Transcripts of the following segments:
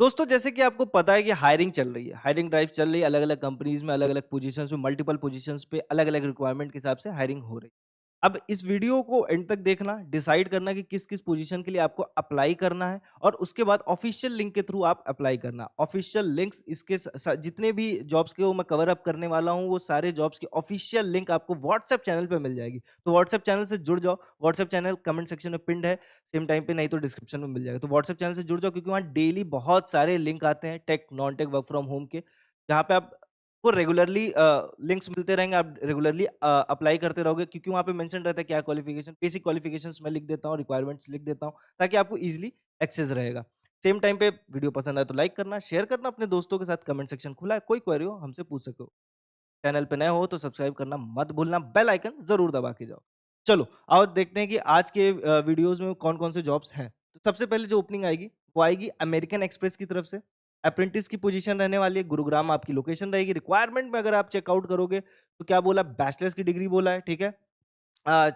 दोस्तों जैसे कि आपको पता है कि हायरिंग चल रही है, हायरिंग ड्राइव चल रही है, अलग-अलग कंपनीज़ में, अलग-अलग पोज़ीशंस में, मल्टीपल पोज़ीशंस पे अलग-अलग रिक्वायरमेंट के हिसाब से हायरिंग हो रही है। अब इस वीडियो को एंड तक देखना, डिसाइड करना कि किस-किस पोज़ीशन के लिए आपको अप्लाई करना है और उसके बाद ऑफ़िशियल लिंक के थ्रू आप अप्लाई करना। ऑफ़िशियल लिंक्स इसके स स जितने भी जॉब्स के वो मैं कवर अप करने वाला हूँ, वो सारे जॉब्स की ऑफ़िशियल लिंक आपको व्हाट्सएप चैनल पे मिल जाएगी। तो व्हाट्सएप चैनल से जुड़ जाओ, व्हाट्सएप चैनल कमेंट सेक्शन में पिन्ड है। सेम टाइम पे नहीं तो डिस्क्रिप्शन में मिल जाएगा। तो व्हाट्सएप चैनल से जुड़ जाओ क्योंकि वहाँ डेली बहुत सारे लिंक आते हैं tech, non tech, work from home के, जहाँ पे आपको रेगुलरली लिंक्स मिलते रहेंगे, आप रेगुलरली अप्लाई करते रहोगे क्योंकि वहाँ पे मेंशन रहता है क्या क्वालिफिकेशन, बेसिक क्वालिफिकेशंस मैं लिख देता हूँ, रिक्वायरमेंट्स लिख देता हूँ, ताकि आपको ईज़िली एक्सेस रहेगा। सेम टाइम पे वीडियो पसंद आए तो लाइक करना, शेयर करना अपने दोस्तों के साथ, कमेंट सेक्शन खुला है, कोई क्वेरी हो हमसे पूछ सकते हो। चैनल पे नए हो तो सब्सक्राइब करना मत भूलना, बेल आइकन ज़रूर दबा के जाओ। चलो, आओ देखते हैं कि आज के वीडियोज़ में कौन-कौन से जॉब्स हैं। तो सबसे पहले जो ओपनिंग आएगी, वो आएगी अमेरिकन एक्सप्रेस की तरफ से। अप्रेंटिस की पोज़ीशन रहने वाली है, गुरुग्राम आपकी लोकेशन रहेगी। रिक्वायरमेंट में अगर आप चेकआउट करोगे, तो क्या बोला बैचलर्स की डिग्री बोला है, ठीक है? Uh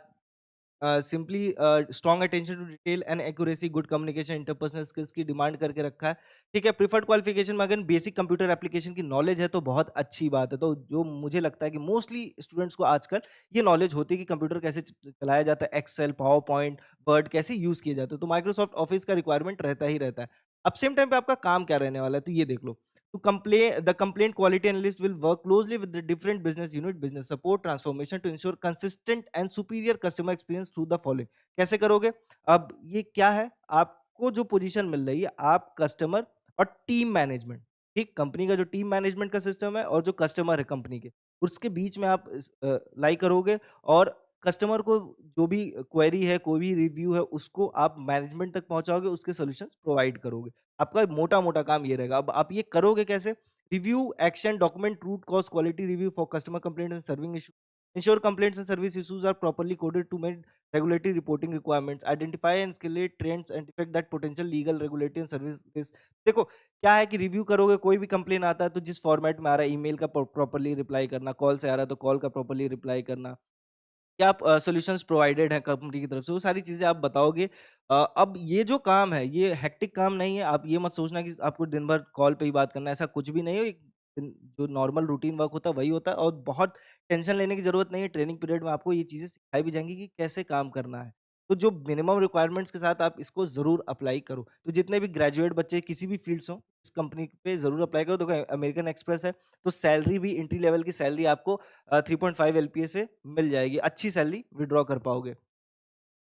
simply strong attention to detail and accuracy, good communication, interpersonal skills की डिमांड करके रखा है। ठीक है, प्रिफर्ड क्वालिफिकेशन में अगर बेसिक कंप्यूटर एप्लीकेशन की नॉलेज है तो बहुत अच्छी बात है। तो जो मुझे लगता है कि मोस्टली स्टूडेंट्स को आजकल ये नॉलेज होती है कि कंप्यूटर कैसे चलाया जाता है, एक्सेल, पावर पॉइंट, वर्ड कैसे यूज किए जाते हैं। तो माइक्रोसॉफ्ट ऑफिस का रिक्वायरमेंट रहता ही रहता है। अब सेम टाइम पे आपका काम क्या रहने वाला है, तो ये देख लो। To complain, the complaint quality analyst will work closely with the different business unit, business support, transformation to ensure consistent and superior customer experience through the following. कैसे करोगे? अब ये क्या है? आपको जो पोजीशन मिल रही है, आप कस्टमर और टीम मैनेजमेंट, ठीक? कंपनी का जो टीम मैनेजमेंट का सिस्टम है और जो कस्टमर है कंपनी के, उसके बीच में आप लाई करोगे और कस्टमर को जो भी क्वेरी है, कोई भी रिव्यू है, उसको आप मैनेजमेंट तक पहुँचाओगे, उसके सॉल्यूशंस प्रोवाइड करोगे। आपका मोटा-मोटा काम ये रहेगा। अब आप ये करोगे कैसे? Review, action, document, root cause, quality review for customer complaint and serving issue. Ensure complaints and service issues are properly coded to meet regulatory reporting requirements. Identify and escalate trends and detect that potential legal, regulatory and service risk. देखो, क्या है कि review करोगे, कोई भी complain आता है तो जिस फॉर्मेट में आ रहा है, ईमेल का प्रॉपर्ली रिप्लाई करना, कॉल से आ रहा है तो कॉल का प्रॉपर्ली रिप्लाई करना, क्या आप सॉल्यूशंस प्रोवाइडेड हैं कंपनी की तरफ से, वो सारी चीज़ें आप बताओगे। अब ये जो काम है, ये हेक्टिक काम नहीं है, आप ये मत सोचना कि आपको दिन भर कॉल पे ही बात करना है, ऐसा कुछ भी नहीं है। एक दिन जो नॉर्मल रूटीन वर्क होता है, वही होता है और बहुत टेंशन लेने की ज़रूरत नहीं है। ट्रेनिंग पीरियड में आपको ये चीज़ें सिखाई भी जाएँगी कि कैसे काम करना है। तो जो मिनिमम रिक्वायरमेंट्स के साथ आप इसको ज़रूर अप्लाई करो। तो जितने भी ग्रेजुएट बच्चे किसी भी फ़ील्ड से हों, इस कंपनी पे ज़रूर अप्लाई करो। देखो अमेरिकन एक्सप्रेस है, तो सैलरी भी एंट्री लेवल की सैलरी आपको 3.5 एलपीए से मिल जाएगी, अच्छी सैलरी विथड्रॉ कर पाओगे।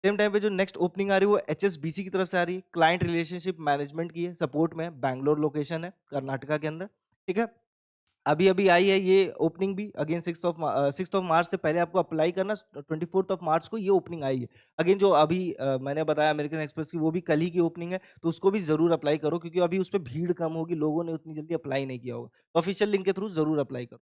सेम टाइम पे जो नेक्स्ट ओपनिंग आ रही है वो एचएसबीसी की तरफ से आ रही है, क्लाइंट रिलेशनशिप मैनेजमेंट की है, सपोर्ट में है, बैंगलोर लोकेशन है, कर्नाटका के अंदर, ठीक है? अभी-अभी आई है ये ओपनिंग भी अगेन 6th ऑफ मार्च से पहले आपको अप्लाई करना 24th ऑफ मार्च को ये ओपनिंग आई है। अगेन जो अभी मैंने बताया अमेरिकन एक्सप्रेस की वो भी कल ही की ओपनिंग है, तो उसको भी ज़रूर अप्लाई करो क्योंकि अभी उसपे भीड़ कम होगी, लोगों ने उतनी जल्दी अप्लाई नहीं किया होगा। तो ऑफिशियल लिंक के थ्रू ज़रूर अप्लाई करो।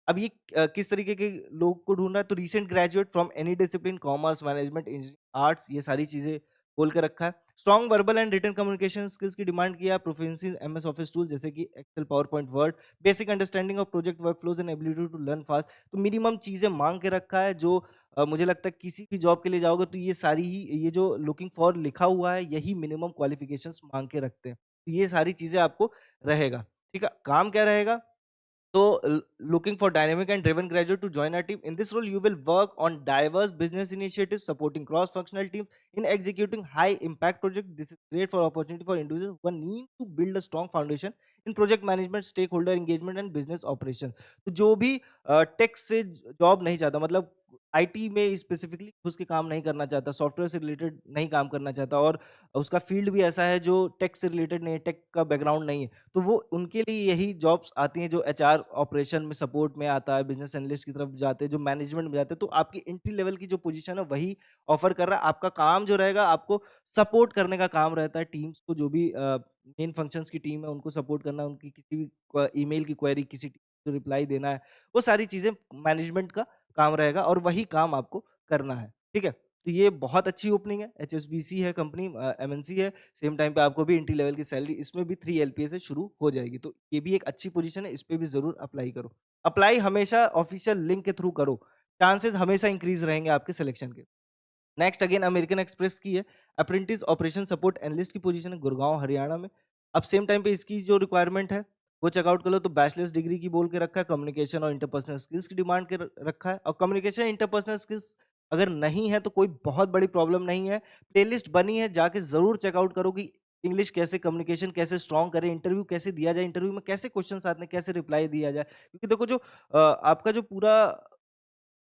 अब ये किस तरीके के लोग को ढूँढ रहा है तो recent graduate from any discipline commerce, management, engineering, arts ये सारी चीज़ें बोल के रखा है। Strong verbal and written communication skills की डिमांड किया है, proficiency in MS Office tool जैसे कि Excel, PowerPoint, Word, basic understanding of project workflows and ability to learn fast. तो मिनिमम चीज़ें माँग के रखा है जो मुझे लगता है किसी भी जॉब के लिए जाओगे तो ये सारी ही ये जो लुकिंग फॉर लिखा हुआ है यही मिनिमम क्वालिफिकेशंस माँग के रखते हैं। तो ये सारी चीज़ें आपको रहेगा, ठीक है? काम क्या रहेगा? So, looking for dynamic and driven graduate to join our team. In this role, you will work on diverse business initiatives, supporting cross-functional teams in executing high-impact projects. This is great for opportunity for individuals who need to build a strong foundation in project management, stakeholder engagement, and business operations. तो जो भी take से job नहीं चाहता, मतलब IT में specifically घुस के काम नहीं करना चाहता, सॉफ्टवेयर से रिलेटेड नहीं काम करना चाहता और उसका फील्ड भी ऐसा है जो टेक से रिलेटेड नहीं है, टेक का बैकग्राउंड नहीं है, तो वो उनके लिए यही जॉब्स आती हैं जो एचआर ऑपरेशन में सपोर्ट में आता है, बिज़नेस एनालिस्ट की तरफ जाते हैं, जो मैनेजमेंट में जाते हैं, तो आपकी एंट्री लेवल की जो पोजीशन है वही ऑफर कर रहा है। आपका काम जो रहेगा आपको सपोर्ट करने का काम रहता है टीम्स को, जो भी मेन फंक्शंस की टीम है उनको सपोर्ट करना, उनकी किसी भी ईमेल की क्वेरी किसी टीम को रिप्लाई देना है, वो सारी चीज़ें मैनेजमेंट का काम रहेगा और वही काम आपको करना है, ठीक है? तो ये बहुत अच्छी ओपनिंग है, एचएसबीसी है कंपनी, एमएनसी है, सेम टाइम पे आपको भी एंट्री लेवल की सैलरी इसमें भी 3 एलपीए से शुरू हो जाएगी। तो ये भी एक अच्छी पोज़ीशन है, इस पे भी ज़रूर अप्लाई करो। अप्लाई हमेशा ऑफ़िशियल लिंक के थ्रू करो, चांसेस हमेशा इंक्रीज़ रहेंगे आपके सिलेक्शन के। नेक्स्ट अगेन अमेरिकन एक्सप्रेस की है, अप्रेंटिस ऑपरेशन सपोर्ट एनालिस्ट की पोज़ीशन है गुड़गाँव, हरियाणा में। अब सेम टाइम पे इसकी जो रिक्वायरमेंट है, वो चेकआउट कर लो तो बैचलर्स डिग्री की बोल के रखा है, कम्युनिकेशन और इंटरपर्सनल स्किल्स की डिमांड के रखा है और कम्युनिकेशन इंटरपर्सनल स्किल्स अगर नहीं है तो कोई बहुत बड़ी प्रॉब्लम नहीं है। प्लेलिस्ट बनी है, जाके ज़रूर चेकआउट करो कि इंग्लिश कैसे, कम्युनिकेशन कैसे स्ट्रॉन्ग करें, इंटरव्यू कैसे दिया जाए, इंटरव्यू में कैसे क्वेश्चन्स आते हैं, कैसे रिप्लाई दिया जाए। क्योंकि देखो जो आपका जो पूरा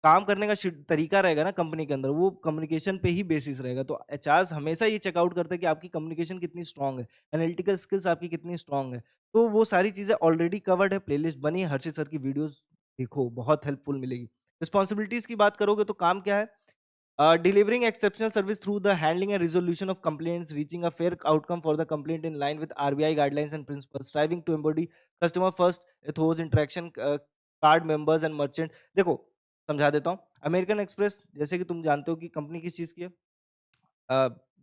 काम करने का तरीका रहेगा ना कंपनी के अंदर, वो कम्युनिकेशन पे ही बेसिस रहेगा। तो एचआर्स हमेशा ये चेकआउट करते हैं कि आपकी कम्युनिकेशन कितनी स्ट्रांग है, एनालिटिकल स्किल्स आपकी कितनी स्ट्रांग है। तो वो सारी चीज़ें ऑलरेडी कवर्ड है, प्लेलिस्ट बनी है, हर्षित सर की वीडियोज़ देखो, बहुत हेल्पफुल मिलेगी। रिस्पॉन्सिबिलिटीज़ की बात करोगे तो काम क्या है? Delivering exceptional service through the handling and resolution of complaints, reaching a fair outcome for the complaint in line with RBI guidelines and principles, striving to embody customer first ethos, interaction, card members and merchant। देखो, समझा देता हूँ। American express जैसे कि तुम जानते हो कि कंपनी किस चीज़ की है?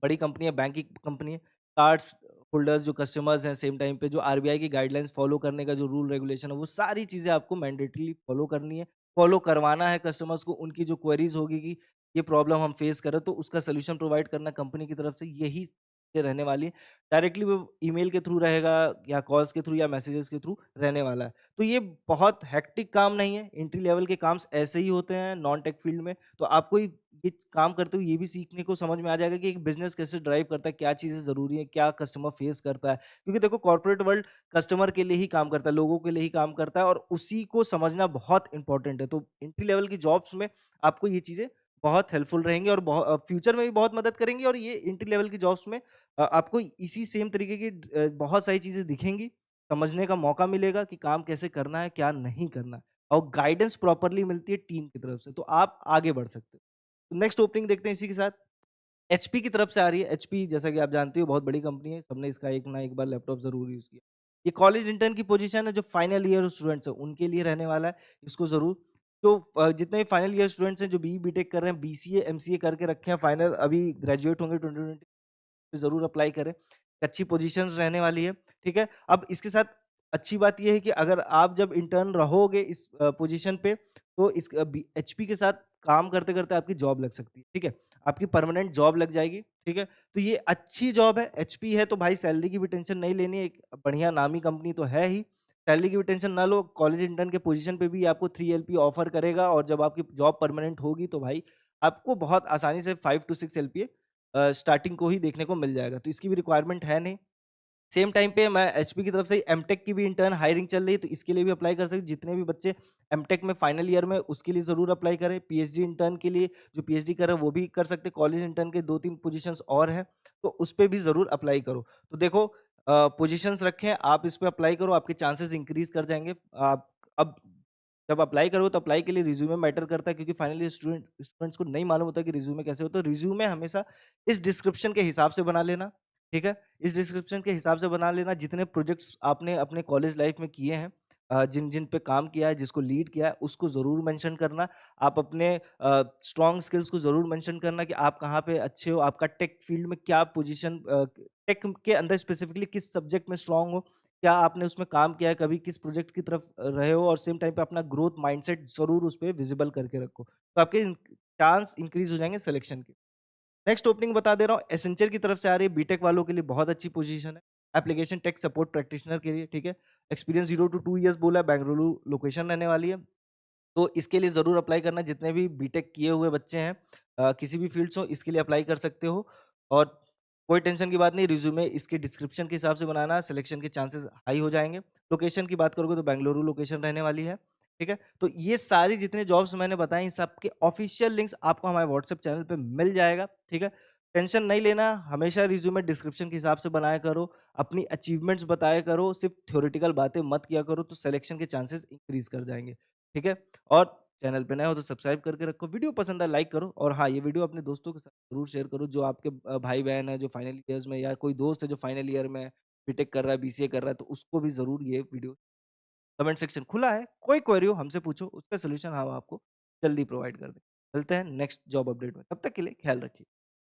बड़ी कंपनी है, बैंक की कंपनी है। कार्ड्स होल्डर्स जो कस्टमर्स हैं सेम टाइम पे जो आरबीआई की गाइडलाइंस फॉलो करने का जो रूल रेगुलेशन है, वो सारी चीज़ें आपको मैंडेटरीली फॉलो करनी है। फॉलो करवाना है कस्टमर्स को, उनकी जो क्वेरीज़ होगी कि ये प्रॉब्लम हम फेस कर रहे हैं, तो उसका सॉल्यूशन प्रोवाइड करना कंपनी की तरफ से यही चीज़ें रहने वाली है। डायरेक्टली वो ईमेल के थ्रू रहेगा या कॉल्स के थ्रू या मैसेजेस के थ्रू रहने वाला है। तो ये बहुत हेक्टिक काम नहीं है, एंट्री लेवल के काम्स ऐसे ही होते हैं नॉन टेक फील्ड में। तो आपको ये काम करते हुए ये भी सीखने को समझ में आ जाएगा कि एक बिज़नेस कैसे ड्राइव करता है, क्या चीज़ें ज़रूरी है, क्या कस्टमर फेस करता है। क्योंकि देखो कॉर्पोरेट वर्ल्ड कस्टमर के लिए ही काम करता है, लोगों के लिए ही काम करता है और उसी को समझना बहुत इम्पोर्टेंट है। तो एंट्री लेवल की जॉब्स में आपको ये चीज़ें बहुत हेल्पफुल रहेंगी और फ्यूचर में भी बहुत मदद करेंगी और ये एंट्री लेवल की जॉब्स में आपको इसी सेम तरीके की बहुत सारी चीज़ें दिखेंगी, समझने का मौका मिलेगा कि काम कैसे करना है, क्या नहीं करना है और गाइडेंस प्रॉपर्ली मिलती है टीम की तरफ से, तो आप आगे बढ़ सकते हो। नेक्स्ट ओपनिंग देखते हैं इसी के साथ। एचपी की तरफ से आ रही है। एचपी जैसा कि आप जानते हो बहुत बड़ी कंपनी है, सबने इसका एक ना एक बार लैपटॉप ज़रूर यूज़ किया। ये कॉलेज इंटर्न की पोजीशन है, जो फाइनल ईयर स्टूडेंट्स हैं, उनके लिए रहने वाला है, इसको ज़रूर तो जितने भी फाइनल ईयर स्टूडेंट्स हैं, जो बीई बीटेक कर रहे हैं, बीसीए, एमसीए करके रखे हैं, फाइनल अभी ग्रेजुएट होंगे 2020 ज़रूर अप्लाई करें। अच्छी पोज़ीशंस रहने वाली है, ठीक है? अब इसके साथ अच्छी बात ये है कि अगर आप जब इंटर्न रहोगे इस पोज़ीशन पे, तो इस एचपी के साथ काम करते-करते आपकी जॉब लग सकती है, ठीक है? आपकी परमानेंट जॉब लग जाएगी, ठीक है? तो ये अच्छी जॉब है, एचपी है तो भाई सैलरी की भी टेंशन नहीं लेनी है, एक बढ़िया नामी कंपनी तो है ही। सैलरी की भी टेंशन ना लो, कॉलेज इंटर्न के पोज़ीशन पे भी आपको 3 एलपी ऑफ़र करेगा और जब आपकी जॉब परमानेंट होगी तो भाई आपको बहुत आसानी से 5 टू 6 एलपीए स्टार्टिंग को ही देखने को मिल जाएगा, तो इसकी भी रिक्वायरमेंट है नहीं। सेम टाइम पे मैं एचपी की तरफ से एमटेक की भी इंटर्न हायरिंग चल रही है, तो इसके लिए भी अप्लाई कर सकते हैं। जितने भी बच्चे एमटेक में फाइनल ईयर में उसके लिए ज़रूर अप्लाई करें। पीएचडी इंटर्न के लिए जो पीएचडी कर रहे हैं वो भी कर सकते हैं। कॉलेज इंटर्न के 2-3 पोजीशंस और हैं, तो उस पे भी ज़रूर अप्लाई करो। तो देखो पोजीशंस रखे हैं, आप इस पे अप्लाई करो, आपके चांसेस इंक्रीज़ कर जाएँगे। आप अब जब अप्लाई करो तो अप्लाई के लिए रिज्यूमे मैटर करता है क्योंकि फाइनली स्टूडेंट्स को नहीं मालूम होता कि रिज्यूमे कैसे होता है। तो रिज्यूमे हमेशा इस डिस्क्रिप्शन के हिसाब से बना लेना, ठीक है? इस डिस्क्रिप्शन के हिसाब से बना लेना, जितने प्रोजेक्ट्स आपने अपने कॉलेज लाइफ में किए हैं जिन-जिन पे काम किया है, जिसको लीड किया है, उसको ज़रूर मेंशन करना। आप अपने स्ट्रॉन्ग स्किल्स को ज़रूर मेंशन करना कि आप कहाँ पे अच्छे हो, आपका टेक फील्ड में क्या पोजीशन टेक के अंदर स्पेसिफिकली किस सब्जेक्ट में स्ट्रॉन्ग हो, क्या आपने उसमें काम किया है, कभी किस प्रोजेक्ट की तरफ रहे हो और सेम टाइम पे अपना ग्रोथ माइंडसेट ज़रूर उस पे विज़िबल करके रखो। तो आपके चांस इंक्रीज़ हो जाएँगे सिलेक्शन के। नेक्स्ट ओपनिंग बता दे रहा हूँ, एसेंचर की तरफ से आ रही है, बीटेक वालों के लिए बहुत अच्छी पोजीशन है। एप्लीकेशन टेक सपोर्ट प्रैक्टिशनर के लिए, ठीक है? एक्सपीरियंस 0 टू 2 इयर्स बोला है, बेंगलुरु लोकेशन रहने वाली है। तो इसके लिए ज़रूर अप्लाई करना, जितने भी बीटेक किए हुए बच्चे हैं किसी भी फ़ील्ड्स हो, इसके लिए अप्लाई कर सकते हो और कोई टेंशन की बात नहीं, रिज़्यूमे इसके डिस्क्रिप्शन के हिसाब से बनाना, सिलेक्शन के चांसेस हाई हो जाएँगे। लोकेशन की बात करोगे तो बेंगलुरु लोकेशन रहने वाली है, ठीक है? तो ये सारी जितने जॉब्स मैंने बताई, इन सबके ऑफ़िशियल लिंक्स आपको हमारे व्हाट्सएप चैनल पे मिल जाएगा, ठीक है? टेंशन नहीं लेना, हमेशा रिज़्यूमे डिस्क्रिप्शन के हिसाब से बनाया करो, अपनी अचीवमेंट्स बताया करो, सिर्फ़ थ्योरेटिकल बातें मत किया करो, तो सिलेक्शन के चांसेस इंक्रीज़ कर जाएँगे, ठीक है? और चैनल पे नए हो तो सब्सक्राइब करके रखो। वीडियो पसंद आए लाइक करो और हाँ, ये वीडियो अपने दोस्तों के साथ ज़रूर शेयर करो जो आपके भाई-बहन हैं जो फाइनल ईयर्स में या कोई दोस्त है जो फाइनल ईयर में बीटेक कर रहा है, बीसीए कर रहा है तो उसको भी ज़रूर ये वीडियो कमेंट सेक्शन खुला है, कोई क्वेरी हो हमसे पूछो, उसका सॉल्यूशन हम आपको जल्दी प्रोवाइड कर देंगे। मिलते हैं नेक्स्ट जॉब अपडेट में, तब तक के लिए ख्याल रखिए।